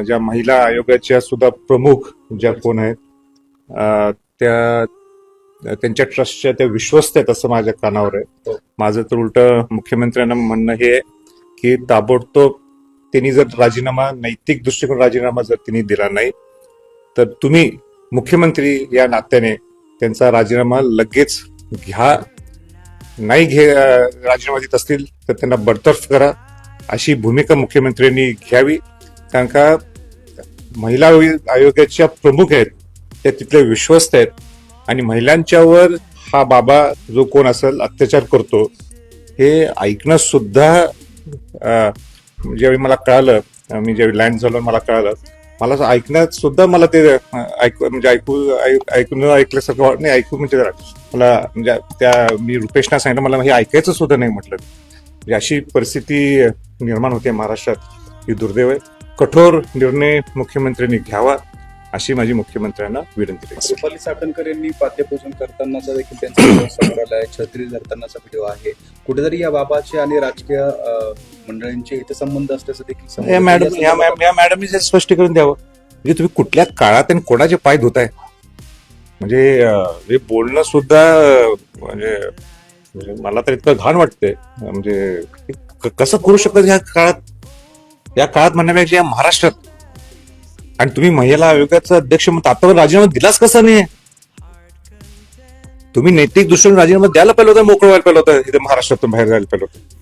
ज्या महिला आयोगाच्या सुद्धा प्रमुख ज्या कोण आहेत त्या त्यांच्या ट्रस्टच्या त्या विश्वस्त आहेत असं माझ्या कानावर आहे. माझं तर उलट मुख्यमंत्र्यांना म्हणणं हे आहे की ताबडतोब त्यांनी जर राजीनामा नैतिक दृष्टिकोन राजीनामा जर त्यांनी दिला नाही तर तुम्ही मुख्यमंत्री या नात्याने त्यांचा राजीनामा लगेच घ्या. नाही राजीनामा देत असतील तर त्यांना बडतर्फ करा अशी भूमिका मुख्यमंत्र्यांनी घ्यावी. कारण का महिला आयोगाच्या प्रमुख आहेत त्या तिथले विश्वस्त आहेत आणि महिलांच्यावर हा बाबा जो कोण असेल अत्याचार करतो हे ऐकणं सुद्धा ज्यावेळी मला कळालं, मी ज्यावेळी लँड झालो मला कळालं, मला ऐकण्यात सुद्धा मला ते ऐकून ऐकल्यासारखं नाही. ऐकू म्हणजे मला म्हणजे त्या मी रुपेशना सांगितलं मला हे ऐकायचं सुद्धा नाही म्हटलं. म्हणजे अशी परिस्थिती निर्माण होते महाराष्ट्रात ही दुर्दैव आहे. कठोर निर्णय मुख्यमंत्र्यांनी घ्यावा अशी माझी मुख्यमंत्र्यांना विनंती आहे. रुपाली चाकणकर यांनी पाद्यपूजन करतानाचा देखील त्यांचा व्हिडिओ समोर आला आहे. छत्री धरतानाचा व्हिडिओ आहे. कुठेतरी या बाबाचे आणि राजकीय मंडळींचे हितसंबंध असल्याचं देखील या मॅडमनी जे स्पष्टीकरण द्यावं. म्हणजे तुम्ही कुठल्या काळात आणि कोणाचे पाय धुताय म्हणजे हे बोलणं सुद्धा म्हणजे मला तर इतकं घाण वाटतंय. म्हणजे कसं करू शकतात या काळात म्हणण्यापेक्षा या महाराष्ट्रात. आणि तुम्ही महिला आयोगाचा अध्यक्ष म्हणून आतावर राजीनामा दिलाच कसा नाही? तुम्ही नैतिक दृष्टीने राजीनामा द्यायला पाहिजे होता, मोकळं व्हायला पाहिजे होतं, इथे महाराष्ट्रातून बाहेर जायला पाहिजे होतं.